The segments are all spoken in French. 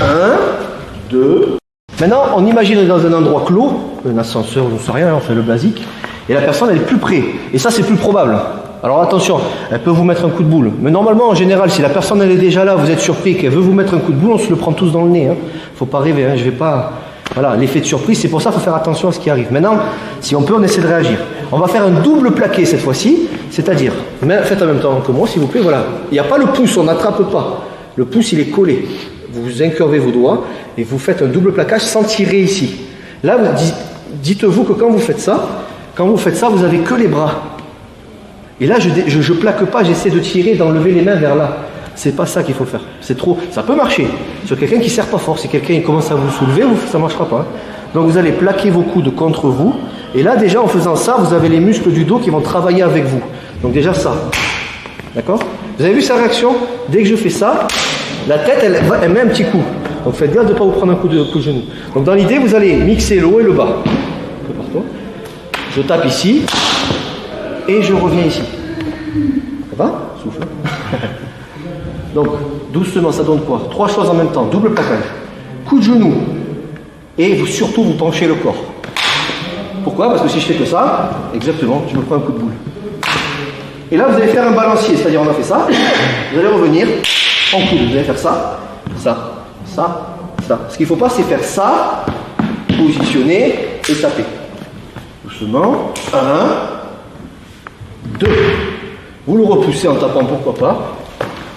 1, 2. Maintenant, on imagine dans un endroit clos, un ascenseur, je ne sais rien, on fait le basique, et la personne elle est plus près. Et ça, c'est plus probable. Alors attention, elle peut vous mettre un coup de boule. Mais normalement, en général, si la personne elle est déjà là, vous êtes surpris qu'elle veut vous mettre un coup de boule, on se le prend tous dans le nez. Hein. Faut pas rêver, hein. Je vais pas... Voilà, l'effet de surprise, c'est pour ça qu'il faut faire attention à ce qui arrive. Maintenant, si on peut, on essaie de réagir. On va faire un double plaqué cette fois-ci, c'est-à-dire, faites en même temps que moi, s'il vous plaît, voilà. Il n'y a pas le pouce, on n'attrape pas. Le pouce, il est collé. Vous incurvez vos doigts et vous faites un double plaquage sans tirer ici. Là, dites-vous que quand vous faites ça, vous avez que les bras. Et là, je plaque pas, j'essaie de tirer, d'enlever les mains vers là. C'est pas ça qu'il faut faire. C'est trop. Ça peut marcher sur quelqu'un qui ne serre pas fort. Si quelqu'un commence à vous soulever, ça ne marchera pas. Hein. Donc vous allez plaquer vos coudes contre vous. Et là, déjà, en faisant ça, vous avez les muscles du dos qui vont travailler avec vous. Donc déjà ça. D'accord? Vous avez vu sa réaction? Dès que je fais ça, la tête, elle met un petit coup. Donc faites gaffe de ne pas vous prendre un coup de genou. Donc dans l'idée, vous allez mixer le haut et le bas. Prépare-toi. Je tape ici. Et je reviens ici. Ça va? Souffle. Donc, doucement, ça donne quoi? 3 choses en même temps, double plaquage. Coup de genou. Et surtout, vous penchez le corps. Pourquoi? Parce que si je fais que ça, exactement, je me prends un coup de boule. Et là, vous allez faire un balancier, c'est-à-dire on a fait ça, vous allez revenir en coude. Vous allez faire ça, ça, ça, ça. Ce qu'il ne faut pas, c'est faire ça, positionner et taper. Doucement, 1, 2. Vous le repoussez en tapant, pourquoi pas.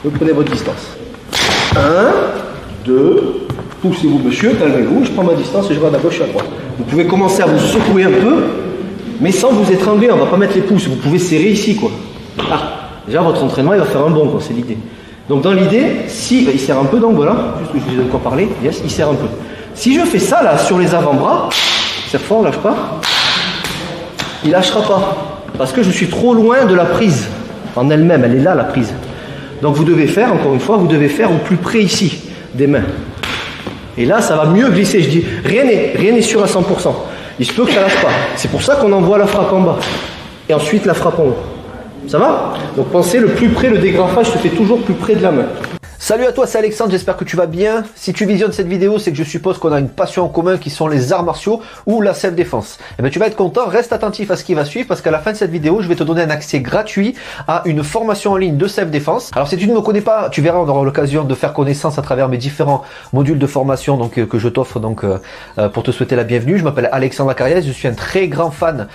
Vous prenez votre distance. 1, 2, poussez-vous monsieur, calmez-vous, je prends ma distance et je vais à gauche et à droite. Vous pouvez commencer à vous secouer un peu, mais sans vous étrangler, on ne va pas mettre les pouces, vous pouvez serrer ici quoi. Ah, déjà votre entraînement il va faire un bond quoi, c'est l'idée. Donc dans l'idée, si, il serre un peu donc voilà, juste que je vous ai encore parlé, yes, il serre un peu. Si je fais ça là sur les avant-bras, serre fort, lâche pas, il lâchera pas, parce que je suis trop loin de la prise, en elle-même, elle est là la prise. Donc vous devez faire, encore une fois, vous devez faire au plus près ici, des mains. Et là, ça va mieux glisser. Je dis, rien n'est sûr à 100%. Il se peut que ça lâche pas. C'est pour ça qu'on envoie la frappe en bas. Et ensuite la frappe en haut. Ça va? Donc pensez, le plus près, le dégrafage se fait toujours plus près de la main. Salut à toi, c'est Alexandre, j'espère que tu vas bien. Si tu visionnes cette vidéo, c'est que je suppose qu'on a une passion en commun qui sont les arts martiaux ou la self-défense. Eh bien, tu vas être content, reste attentif à ce qui va suivre parce qu'à la fin de cette vidéo, je vais te donner un accès gratuit à une formation en ligne de self-défense. Alors, si tu ne me connais pas, tu verras, on aura l'occasion de faire connaissance à travers mes différents modules de formation que je t'offre pour te souhaiter la bienvenue. Je m'appelle Alexandre Acariès, je suis un très grand fan,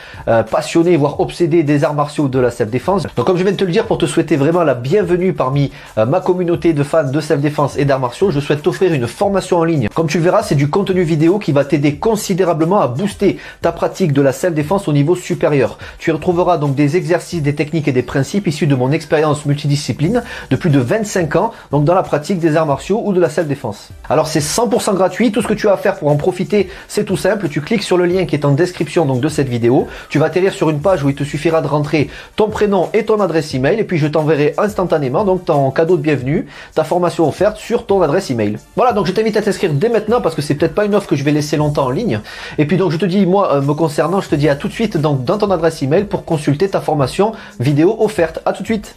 passionné, voire obsédé des arts martiaux de la self-défense. Donc, comme je viens de te le dire, pour te souhaiter vraiment la bienvenue parmi ma communauté de fans de self-défense et d'arts martiaux, je souhaite t'offrir une formation en ligne. Comme tu le verras, c'est du contenu vidéo qui va t'aider considérablement à booster ta pratique de la self-défense au niveau supérieur. Tu y retrouveras donc des exercices, des techniques et des principes issus de mon expérience multidiscipline de plus de 25 ans, donc dans la pratique des arts martiaux ou de la self-défense. Alors c'est 100% gratuit, tout ce que tu as à faire pour en profiter, c'est tout simple, tu cliques sur le lien qui est en description donc de cette vidéo, tu vas atterrir sur une page où il te suffira de rentrer ton prénom et ton adresse email et puis je t'enverrai instantanément donc ton cadeau de bienvenue, ta formation offerte sur ton adresse email. Voilà, donc je t'invite à t'inscrire dès maintenant parce que c'est peut-être pas une offre que je vais laisser longtemps en ligne. Et puis donc je te dis, moi me concernant, je te dis à tout de suite donc dans ton adresse email pour consulter ta formation vidéo offerte. À tout de suite.